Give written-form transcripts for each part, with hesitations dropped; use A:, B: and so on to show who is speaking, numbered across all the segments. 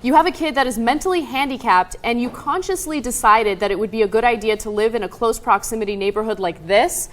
A: You have a kid that is mentally handicapped and you consciously decided that it would be a good idea to live in a close proximity neighborhood like this.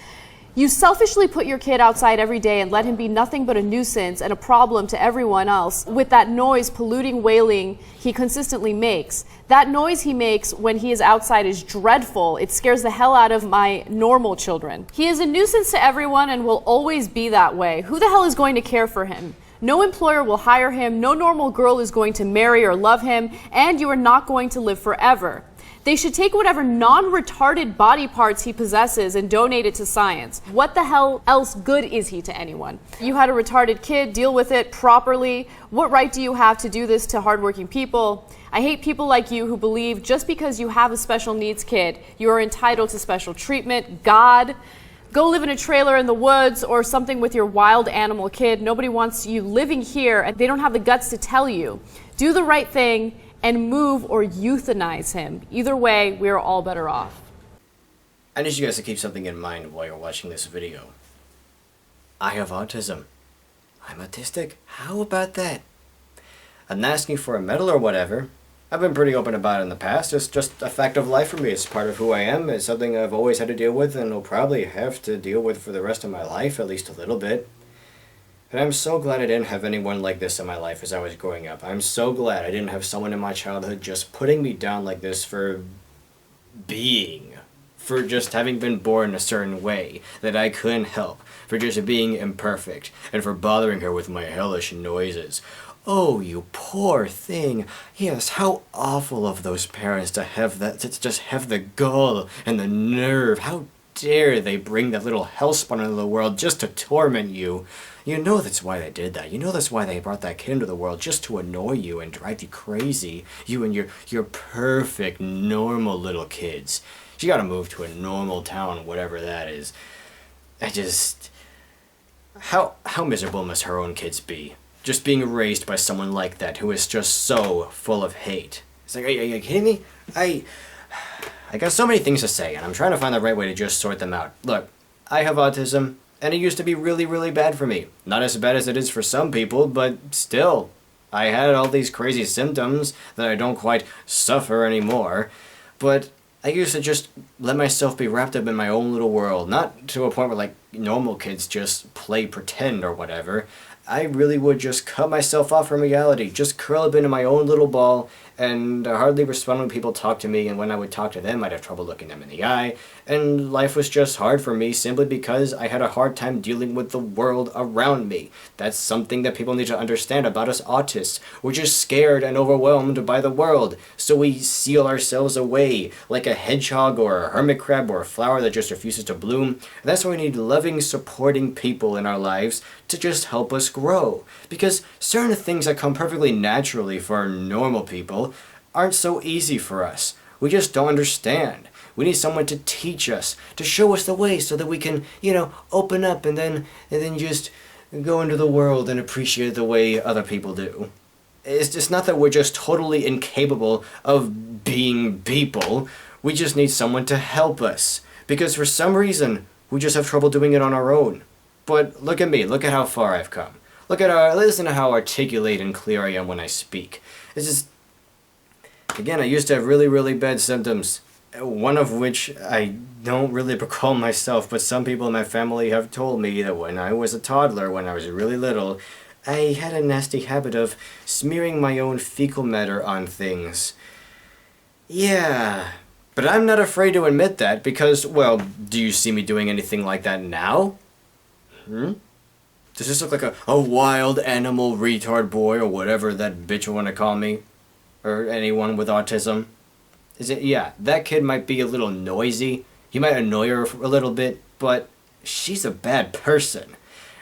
A: You selfishly put your kid outside every day and let him be nothing but a nuisance and a problem to everyone else with that noise, polluting wailing he consistently makes. That noise he makes when he is outside is dreadful. It scares the hell out of my normal children. He is a nuisance to everyone and will always be that way. Who the hell is going to care for him? No employer will hire him, no normal girl is going to marry or love him, and you are not going to live forever. They should take whatever non-retarded body parts he possesses and donate it to science. What the hell else good is he to anyone? You had a retarded kid, deal with it properly. What right do you have to do this to hardworking people? I hate people like you who believe just because you have a special needs kid, you are entitled to special treatment. God, go live in a trailer in the woods or something with your wild animal kid. Nobody wants you living here and they don't have the guts to tell you. Do the right thing and move or euthanize him. Either way, we are all better off.
B: I need you guys to keep something in mind while you're watching this video. I have autism. I'm autistic. How about that? I'm not asking for a medal or whatever. I've been pretty open about it in the past. It's just a fact of life for me. It's part of who I am. It's something I've always had to deal with and will probably have to deal with for the rest of my life, at least a little bit. And I'm so glad I didn't have anyone like this in my life as I was growing up. I'm so glad I didn't have someone in my childhood just putting me down like this for being. For just having been born a certain way that I couldn't help. For just being imperfect. And for bothering her with my hellish noises. Oh, you poor thing. Yes, how awful of those parents to have that, to just have the gall and the nerve. How dare they bring that little hellspawn into the world just to torment you. You know that's why they did that. You know that's why they brought that kid into the world, just to annoy you and drive you crazy. You and your perfect, normal little kids. You gotta move to a normal town, whatever that is. How miserable must her own kids be? Just being raised by someone like that, who is just so full of hate. It's like, are you kidding me? I got so many things to say, and I'm trying to find the right way to just sort them out. Look, I have autism. And it used to be really, really bad for me. Not as bad as it is for some people, but still. I had all these crazy symptoms that I don't quite suffer anymore. But I used to just let myself be wrapped up in my own little world. Not to a point where, like, normal kids just play pretend or whatever. I really would just cut myself off from reality. Just curl up into my own little ball and hardly respond when people talk to me, and when I would talk to them I'd have trouble looking them in the eye, and life was just hard for me simply because I had a hard time dealing with the world around me. That's something that people need to understand about us autists. We're just scared and overwhelmed by the world, so we seal ourselves away like a hedgehog or a hermit crab or a flower that just refuses to bloom. And that's why we need loving, supporting people in our lives to just help us grow. Because certain things that come perfectly naturally for normal people aren't so easy for us. We just don't understand. We need someone to teach us, to show us the way so that we can, open up and then just go into the world and appreciate the way other people do. It's just not that we're just totally incapable of being people. We just need someone to help us. Because for some reason, we just have trouble doing it on our own. But look at me, look at how far I've come. Listen to how articulate and clear I am when I speak. It's just, again, I used to have really, really bad symptoms. One of which I don't really recall myself, but some people in my family have told me that when I was a toddler, when I was really little, I had a nasty habit of smearing my own fecal matter on things. Yeah, but I'm not afraid to admit that because, well, do you see me doing anything like that now? Does this look like a wild animal retard boy or whatever that bitch will want to call me? Or anyone with autism? Yeah, that kid might be a little noisy. You might annoy her a little bit, but she's a bad person.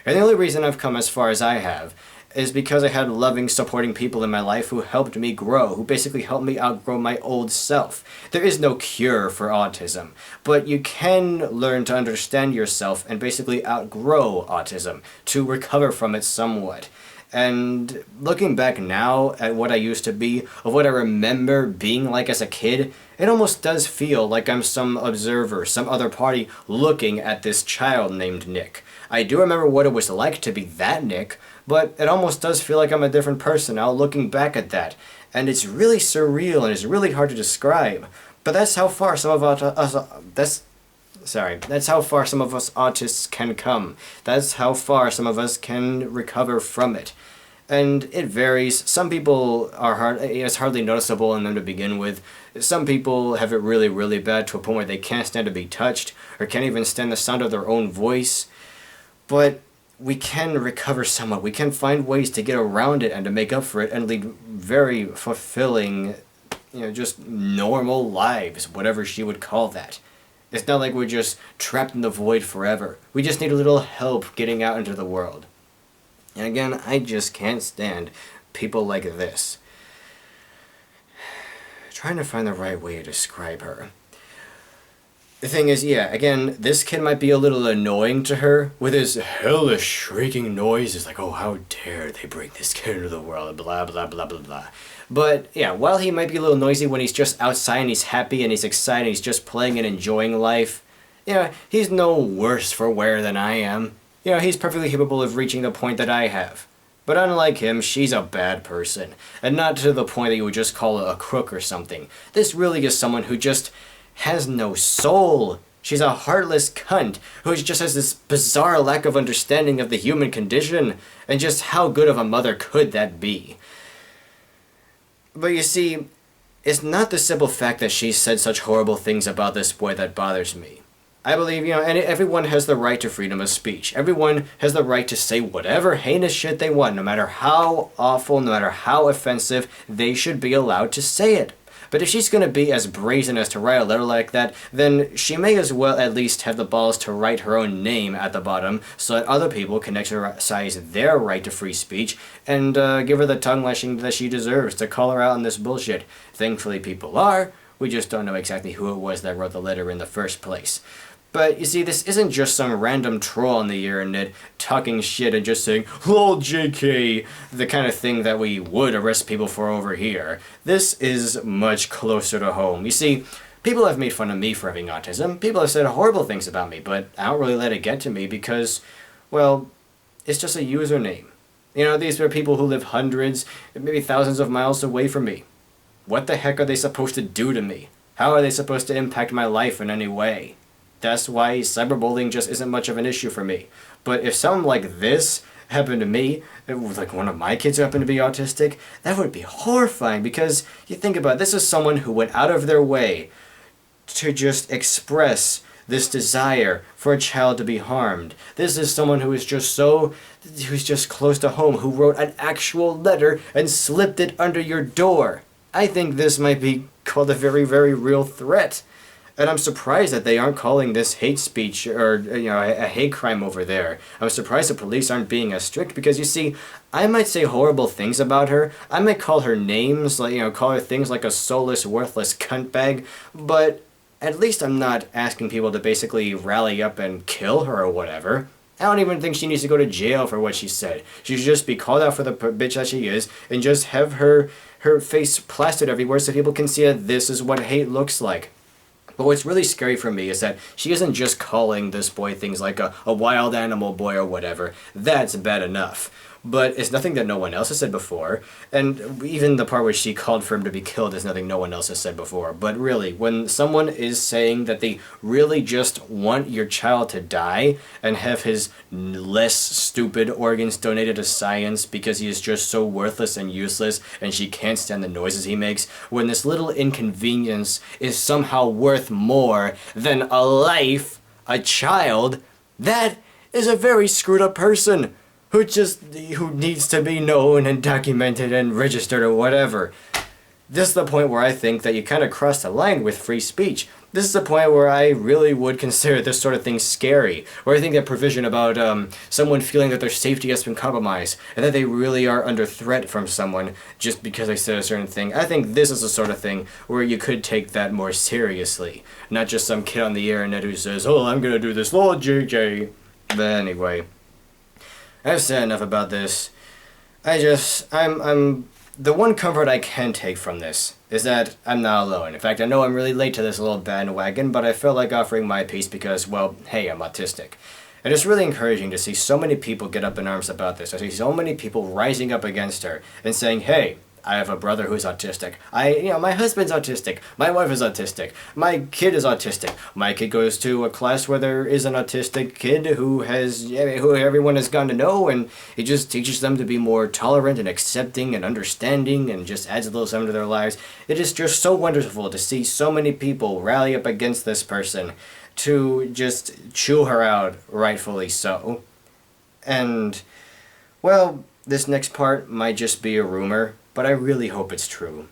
B: And the only reason I've come as far as I have is because I had loving, supporting people in my life who helped me grow, who basically helped me outgrow my old self. There is no cure for autism, but you can learn to understand yourself and basically outgrow autism, to recover from it somewhat. And looking back now at what I used to be, of what I remember being like as a kid, it almost does feel like I'm some observer, some other party looking at this child named Nick. I do remember what it was like to be that Nick, but it almost does feel like I'm a different person now looking back at that. And it's really surreal and it's really hard to describe. But that's how far some of that's how far some of us autists can come. That's how far some of us can recover from it. And it varies. Some people it's hardly noticeable in them to begin with. Some people have it really, really bad to a point where they can't stand to be touched, or can't even stand the sound of their own voice. But we can recover somewhat. We can find ways to get around it and to make up for it and lead very fulfilling, just normal lives, whatever she would call that. It's not like we're just trapped in the void forever. We just need a little help getting out into the world. And again, I just can't stand people like this. Trying to find the right way to describe her. The thing is, yeah, again, this kid might be a little annoying to her with his hellish shrieking noise. It's like, oh, how dare they bring this kid into the world, blah, blah, blah, blah, blah. But, yeah, while he might be a little noisy when he's just outside and he's happy and he's excited, he's just playing and enjoying life, he's no worse for wear than I am. He's perfectly capable of reaching the point that I have. But unlike him, she's a bad person. And not to the point that you would just call a crook or something. This really is someone who just has no soul. She's a heartless cunt who just has this bizarre lack of understanding of the human condition. And just how good of a mother could that be? But you see, it's not the simple fact that she said such horrible things about this boy that bothers me. I believe, and everyone has the right to freedom of speech. Everyone has the right to say whatever heinous shit they want, no matter how awful, no matter how offensive, they should be allowed to say it. But if she's going to be as brazen as to write a letter like that, then she may as well at least have the balls to write her own name at the bottom so that other people can exercise their right to free speech and give her the tongue lashing that she deserves to call her out on this bullshit. Thankfully people are. We just don't know exactly who it was that wrote the letter in the first place. But, you see, this isn't just some random troll on the internet talking shit and just saying, lol JK, the kind of thing that we would arrest people for over here. This is much closer to home. You see, people have made fun of me for having autism. People have said horrible things about me, but I don't really let it get to me because, well, it's just a username. These are people who live hundreds, maybe thousands of miles away from me. What the heck are they supposed to do to me? How are they supposed to impact my life in any way? That's why cyberbullying just isn't much of an issue for me. But if something like this happened to me, like one of my kids who happened to be autistic, that would be horrifying because you think about it, this is someone who went out of their way to just express this desire for a child to be harmed. This is someone who's just close to home, who wrote an actual letter and slipped it under your door. I think this might be called a very, very real threat. And I'm surprised that they aren't calling this hate speech or, a hate crime over there. I'm surprised the police aren't being as strict because, you see, I might say horrible things about her. I might call her names, call her things like a soulless, worthless cuntbag. But at least I'm not asking people to basically rally up and kill her or whatever. I don't even think she needs to go to jail for what she said. She should just be called out for the bitch that she is and just have her face plastered everywhere so people can see that this is what hate looks like. But what's really scary for me is that she isn't just calling this boy things like a wild animal boy or whatever. That's bad enough. But it's nothing that no one else has said before. And even the part where she called for him to be killed is nothing no one else has said before. But really, when someone is saying that they really just want your child to die and have his less stupid organs donated to science because he is just so worthless and useless and she can't stand the noises he makes, when this little inconvenience is somehow worth more than a life, a child, that is a very screwed up person. Who needs to be known and documented and registered or whatever. This is the point where I think that you kind of cross the line with free speech. This is the point where I really would consider this sort of thing scary. Where I think that provision about someone feeling that their safety has been compromised and that they really are under threat from someone just because they said a certain thing. I think this is the sort of thing where you could take that more seriously. Not just some kid on the internet who says, oh, I'm gonna do this, Lord JJ. But anyway. I've said enough about this. I'm the one comfort I can take from this is that I'm not alone. In fact, I know I'm really late to this little bandwagon, but I felt like offering my piece because, well, hey, I'm autistic. And it's really encouraging to see so many people get up in arms about this. I see so many people rising up against her and saying, hey, I have a brother who's autistic. My husband's autistic. My wife is autistic. My kid is autistic. My kid goes to a class where there is an autistic kid who everyone has gotten to know, and he just teaches them to be more tolerant and accepting and understanding and just adds a little something to their lives. It is just so wonderful to see so many people rally up against this person to just chew her out, rightfully so. And, well, this next part might just be a rumor, but I really hope it's true.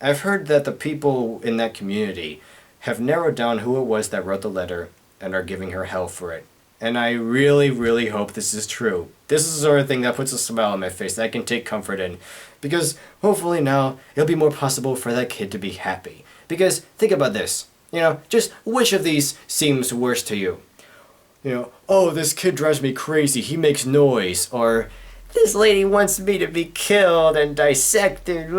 B: I've heard that the people in that community have narrowed down who it was that wrote the letter and are giving her hell for it. And I really, really hope this is true. This is the sort of thing that puts a smile on my face that I can take comfort in. Because hopefully now it'll be more possible for that kid to be happy. Because think about this. Just which of these seems worse to you? Oh, this kid drives me crazy, he makes noise. Or, this lady wants me to be killed and dissected.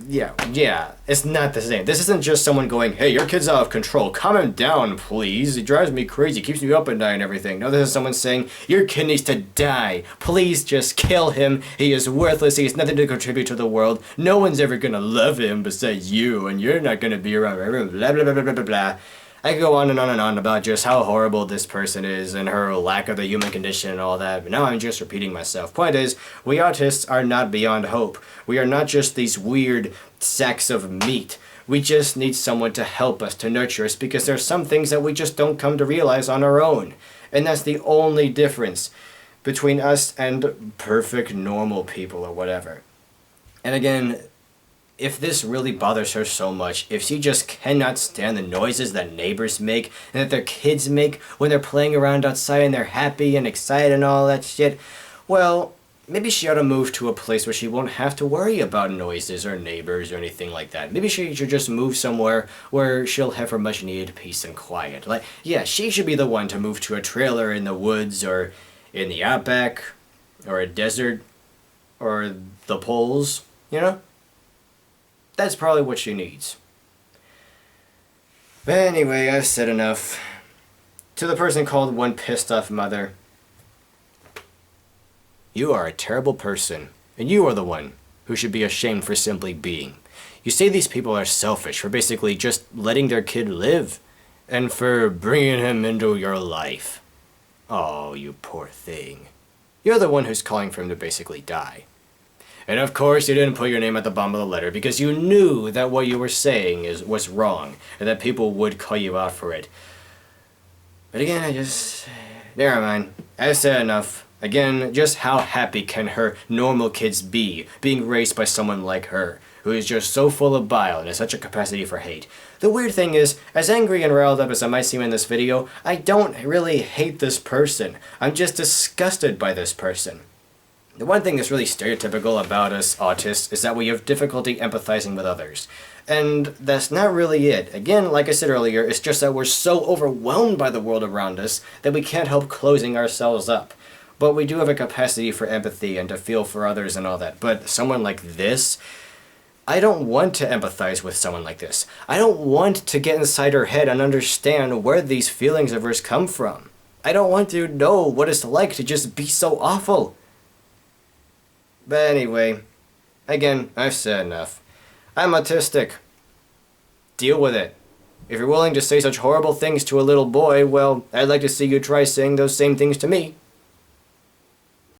B: Yeah, it's not the same. This isn't just someone going, hey, your kid's out of control, calm him down, please. He drives me crazy, keeps me up at night and everything. No, this is someone saying, your kid needs to die. Please just kill him. He is worthless. He has nothing to contribute to the world. No one's ever gonna love him besides you, and you're not gonna be around. Blah, blah, blah, blah, blah, blah, blah. I could go on and on and on about just how horrible this person is and her lack of the human condition and all that, but now I'm just repeating myself. Point is, we autists are not beyond hope. We are not just these weird sacks of meat. We just need someone to help us, to nurture us, because there's some things that we just don't come to realize on our own. And that's the only difference between us and perfect normal people or whatever. And again, if this really bothers her so much, if she just cannot stand the noises that neighbors make and that their kids make when they're playing around outside and they're happy and excited and all that shit, well, maybe she ought to move to a place where she won't have to worry about noises or neighbors or anything like that. Maybe she should just move somewhere where she'll have her much needed peace and quiet. She should be the one to move to a trailer in the woods or in the outback or a desert or the poles, That's probably what she needs. But anyway, I've said enough. To the person called one pissed off mother, you are a terrible person, and you are the one who should be ashamed for simply being. You say these people are selfish for basically just letting their kid live, and for bringing him into your life. Oh, you poor thing. You're the one who's calling for him to basically die. And of course you didn't put your name at the bottom of the letter because you knew that what you were saying was wrong, and that people would call you out for it. But again, never mind. I've said enough. Again, just how happy can her normal kids be, being raised by someone like her, who is just so full of bile and has such a capacity for hate. The weird thing is, as angry and riled up as I might seem in this video, I don't really hate this person. I'm just disgusted by this person. The one thing that's really stereotypical about us autists is that we have difficulty empathizing with others. And that's not really it. Again, like I said earlier, it's just that we're so overwhelmed by the world around us that we can't help closing ourselves up. But we do have a capacity for empathy and to feel for others and all that. But someone like this, I don't want to empathize with someone like this. I don't want to get inside her head and understand where these feelings of hers come from. I don't want to know what it's like to just be so awful. But anyway, again, I've said enough. I'm autistic. Deal with it. If you're willing to say such horrible things to a little boy, well, I'd like to see you try saying those same things to me.